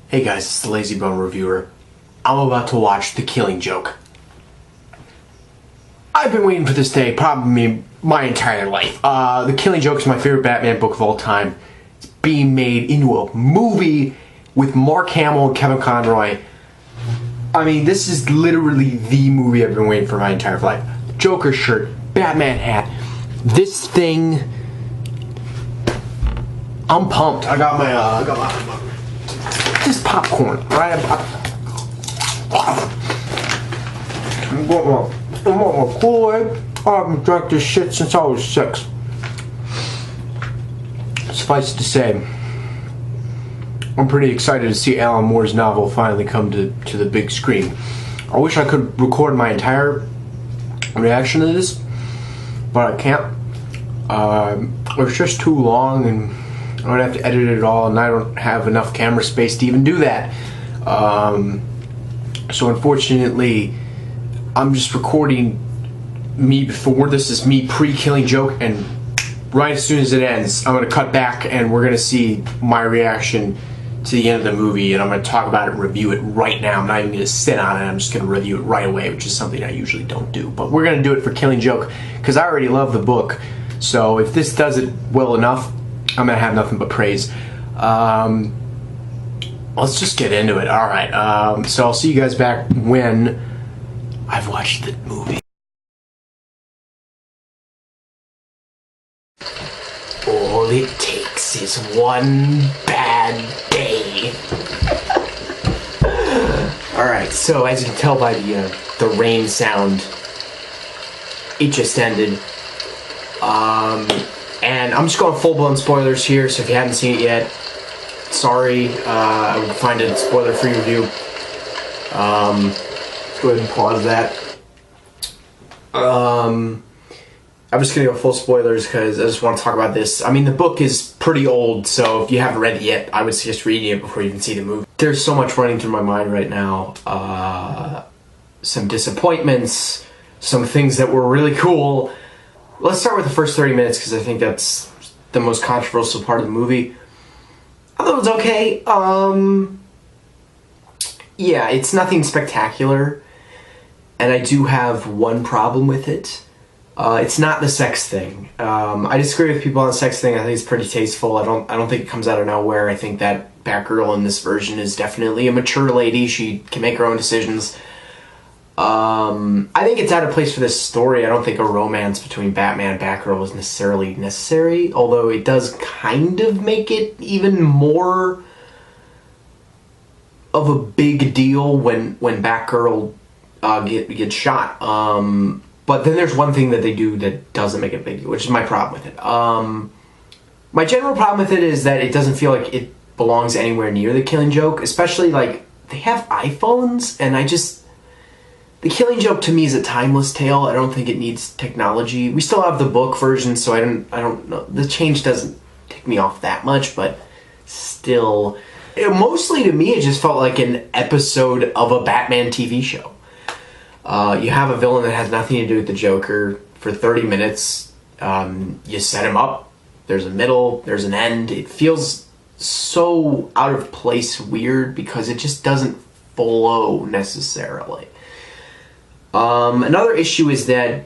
Hey guys, it's the Lazy Bone Reviewer. I'm about to watch The Killing Joke. I've been waiting for this day probably my entire life. The Killing Joke is my favorite Batman book of all time. It's being made into a movie with Mark Hamill and Kevin Conroy. I mean, this is literally the movie I've been waiting for my entire life. Joker shirt, Batman hat, this thing. I'm pumped. I got my this popcorn, right? I'm going my Kool-Aid. I've drank this shit since I was 6. Suffice to say, I'm pretty excited to see Alan Moore's novel finally come to the big screen. I wish I could record my entire reaction to this, but I can't. It's just too long, and I would have to edit it all, and I don't have enough camera space to even do that. So unfortunately, I'm just recording me before. This is me pre-Killing Joke, and right as soon as it ends, I'm going to cut back and we're going to see my reaction to the end of the movie, and I'm going to talk about it and review it right now. I'm not even going to sit on it. I'm just going to review it right away, which is something I usually don't do. But we're going to do it for Killing Joke because I already love the book. So if this does it well enough, I'm going to have nothing but praise. Let's just get into it. Alright, so I'll see you guys back when I've watched the movie. All it takes is one bad day. Alright, so as you can tell by the rain sound, it just ended. And I'm just going full-blown spoilers here, so if you haven't seen it yet, sorry. I would find a spoiler-free review. Let's go ahead and pause that. I'm just gonna go full spoilers because I just want to talk about this. I mean, the book is pretty old, so if you haven't read it yet, I would suggest reading it before you even see the movie. There's so much running through my mind right now. Some disappointments, some things that were really cool. Let's start with the first 30 minutes because I think that's the most controversial part of the movie. I thought it was okay. Yeah, it's nothing spectacular, and I do have one problem with it. It's not the sex thing. I disagree with people on the sex thing. I think it's pretty tasteful. I don't think it comes out of nowhere. I think that Batgirl in this version is definitely a mature lady. She can make her own decisions. I think it's out of place for this story. I don't think a romance between Batman and Batgirl is necessarily necessary, although it does kind of make it even more of a big deal when Batgirl gets shot. But then there's one thing that they do that doesn't make it a big deal, which is my problem with it. My general problem with it is that it doesn't feel like it belongs anywhere near The Killing Joke, especially, like, they have iPhones, and The Killing Joke to me is a timeless tale. I don't think it needs technology. We still have the book version, so I don't know. The change doesn't tick me off that much, but still. Mostly to me, it just felt like an episode of a Batman TV show. You have a villain that has nothing to do with the Joker for 30 minutes. You set him up. There's a middle. There's an end. It feels so out of place weird because it just doesn't flow necessarily. Another issue is that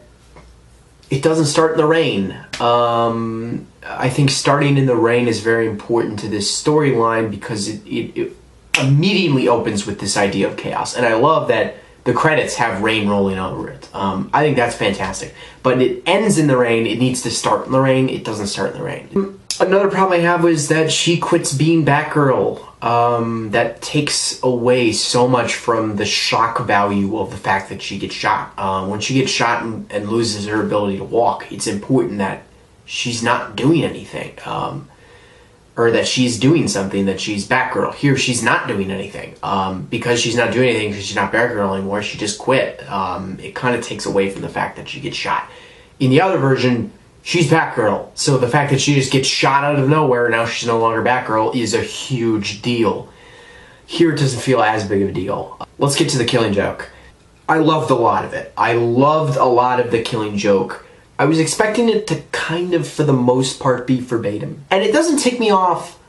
it doesn't start in the rain. I think starting in the rain is very important to this storyline because it immediately opens with this idea of chaos. And I love that the credits have rain rolling over it. I think that's fantastic. But it ends in the rain. It needs to start in the rain. It doesn't start in the rain. Another problem I have was that she quits being Batgirl. That takes away so much from the shock value of the fact that she gets shot. When she gets shot and loses her ability to walk, it's important that she's not doing anything. Or that she's doing something, that she's Batgirl. Here, she's not doing anything. Because she's not doing anything because she's not Batgirl anymore, she just quit. It kind of takes away from the fact that she gets shot. In the other version, she's Batgirl, so the fact that she just gets shot out of nowhere, now she's no longer Batgirl, is a huge deal. Here it doesn't feel as big of a deal. Let's get to The Killing Joke. I loved a lot of it. I loved a lot of The Killing Joke. I was expecting it to kind of, for the most part, be verbatim. And it doesn't tick me off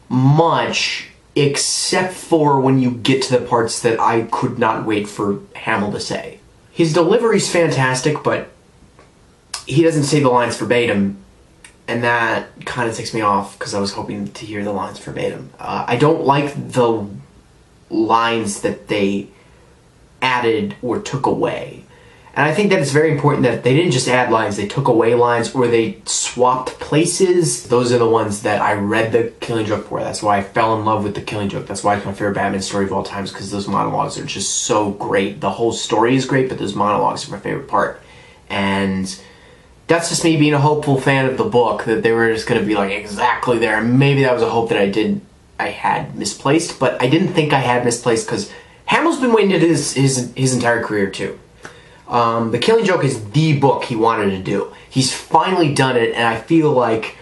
much except for when you get to the parts that I could not wait for Hamill to say. His delivery's fantastic, but he doesn't say the lines verbatim, and that kind of takes me off because I was hoping to hear the lines verbatim. I don't like the lines that they added or took away. And I think that it's very important that they didn't just add lines, they took away lines or they swapped places. Those are the ones that I read The Killing Joke for. That's why I fell in love with The Killing Joke. That's why it's my favorite Batman story of all time, because those monologues are just so great. The whole story is great, but those monologues are my favorite part. And that's just me being a hopeful fan of the book, that they were just going to be like exactly there. Maybe that was a hope that I had misplaced, but I didn't think I had misplaced because Hamill's been waiting to do his entire career too. The Killing Joke is the book he wanted to do. He's finally done it, and I feel like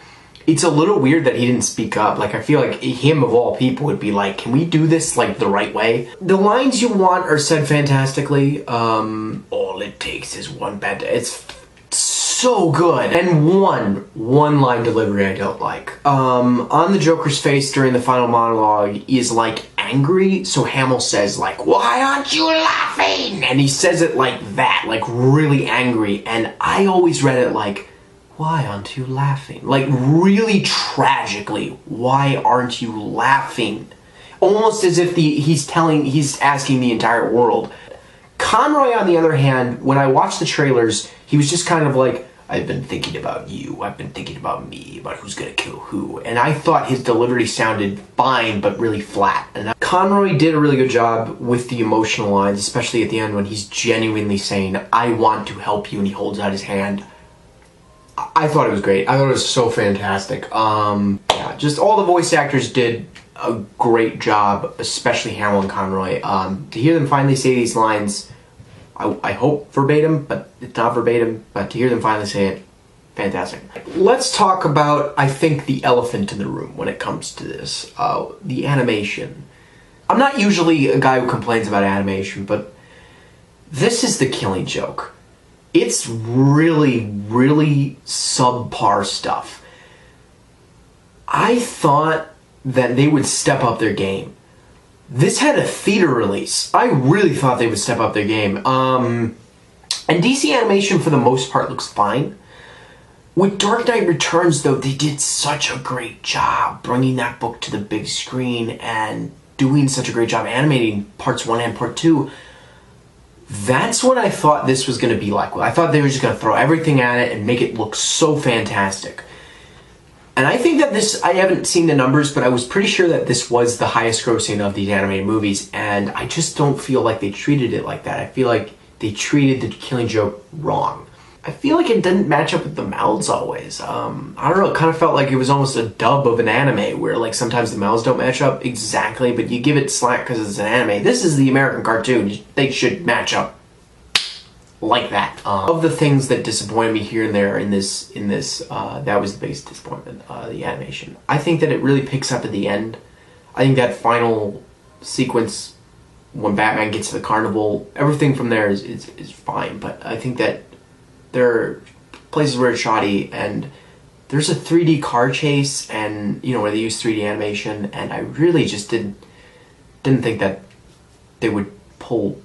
it's a little weird that he didn't speak up. Like, I feel like him of all people would be like, can we do this like the right way? The lines you want are said fantastically. All it takes is one bad day. It's so good. And one line delivery I don't like. On the Joker's face during the final monologue is like angry, so Hamill says like, why aren't you laughing? And he says it like that, like really angry, and I always read it like, why aren't you laughing? Like really tragically, why aren't you laughing? Almost as if he's asking the entire world. Conroy, on the other hand, when I watched the trailers, he was just kind of like, I've been thinking about you, I've been thinking about me, about who's gonna kill who. And I thought his delivery sounded fine, but really flat. And Conroy did a really good job with the emotional lines, especially at the end when he's genuinely saying, I want to help you, and he holds out his hand. I thought it was great. I thought it was so fantastic. Yeah, just all the voice actors did a great job, especially Hamill and Conroy. To hear them finally say these lines, I hope verbatim, but it's not verbatim, but to hear them finally say it, fantastic. Let's talk about, I think, the elephant in the room when it comes to this, the animation. I'm not usually a guy who complains about animation, but this is The Killing Joke. It's really, really subpar stuff. I thought that they would step up their game. This had a theater release. I really thought they would step up their game. And DC animation, for the most part, looks fine. With Dark Knight Returns, though, they did such a great job bringing that book to the big screen and doing such a great job animating parts 1 and part 2. That's what I thought this was going to be like. I thought they were just going to throw everything at it and make it look so fantastic. And I think that this, I haven't seen the numbers, but I was pretty sure that this was the highest grossing of these animated movies, and I just don't feel like they treated it like that. I feel like they treated The Killing Joke wrong. I feel like it didn't match up with the mouths always. I don't know, it kind of felt like it was almost a dub of an anime, where like sometimes the mouths don't match up exactly, but you give it slack because it's an anime. This is the American cartoon. They should match up like that. Of the things that disappointed me here and there in this, that was the biggest disappointment, the animation. I think that it really picks up at the end. I think that final sequence when Batman gets to the carnival, everything from there is fine, but I think that there are places where it's shoddy, and there's a 3D car chase, and you know, where they use 3D animation, and I really just didn't think that they would pull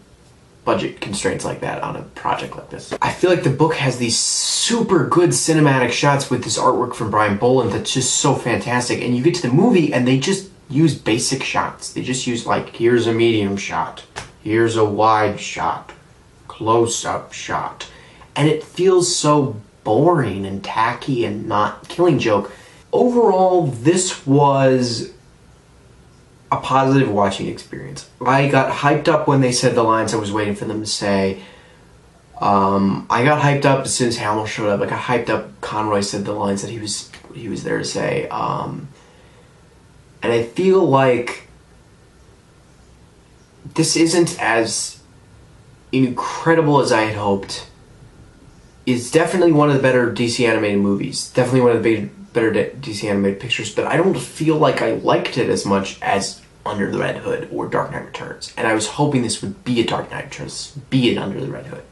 budget constraints like that on a project like this. I feel like the book has these super good cinematic shots with this artwork from Brian Boland that's just so fantastic, and you get to the movie and they just use basic shots. They just use like, here's a medium shot, here's a wide shot, close-up shot, and it feels so boring and tacky and not Killing Joke. Overall, this was a positive watching experience. I got hyped up when they said the lines I was waiting for them to say. I got hyped up as soon as Hamill showed up. I got hyped up. Conroy said the lines that he was there to say. And I feel like this isn't as incredible as I had hoped. It's definitely one of the better DC animated movies. Definitely one of the better DC animated pictures, but I don't feel like I liked it as much as Under the Red Hood or Dark Knight Returns. And I was hoping this would be a Dark Knight Returns, be it Under the Red Hood.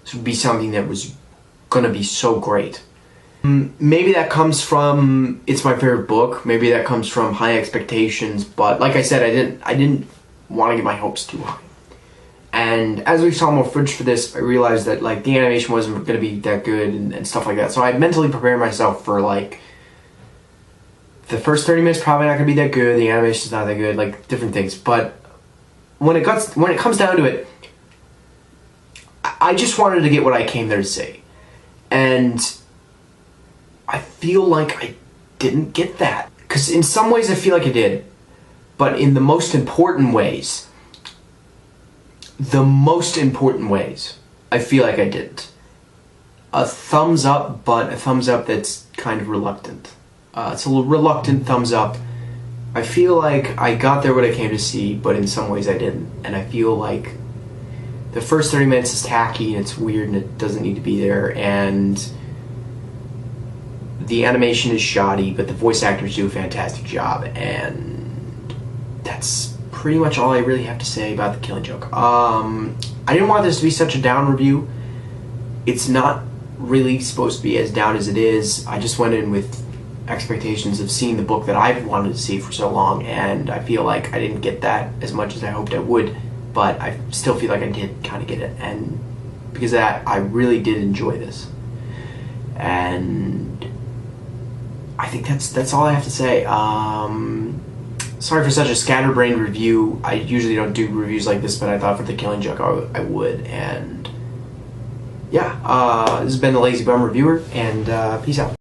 This would be something that was gonna be so great. Maybe that comes from it's my favorite book. Maybe that comes from high expectations. But like I said, I didn't want to get my hopes too high. And as we saw more footage for this, I realized that like the animation wasn't going to be that good and stuff like that. So I mentally prepared myself for like the first 30 minutes probably not going to be that good. The animation's not that good. Like different things. But when it comes down to it, I just wanted to get what I came there to say, and I feel like I didn't get that. Because in some ways I feel like I did, but in the most important ways, I feel like I didn't. A thumbs up, but a thumbs up that's kind of reluctant. It's a little reluctant thumbs up. I feel like I got there what I came to see, but in some ways I didn't. And I feel like the first 30 minutes is tacky and it's weird and it doesn't need to be there, and the animation is shoddy, but the voice actors do a fantastic job, and that's pretty much all I really have to say about The Killing Joke. I didn't want this to be such a down review. It's not really supposed to be as down as it is. I just went in with expectations of seeing the book that I've wanted to see for so long, and I feel like I didn't get that as much as I hoped I would. But I still feel like I did kind of get it, and because of that, I really did enjoy this. And I think that's all I have to say. Sorry for such a scatterbrained review. I usually don't do reviews like this, but I thought for The Killing Joke I would. And yeah, this has been the Lazy Bum Reviewer, and peace out.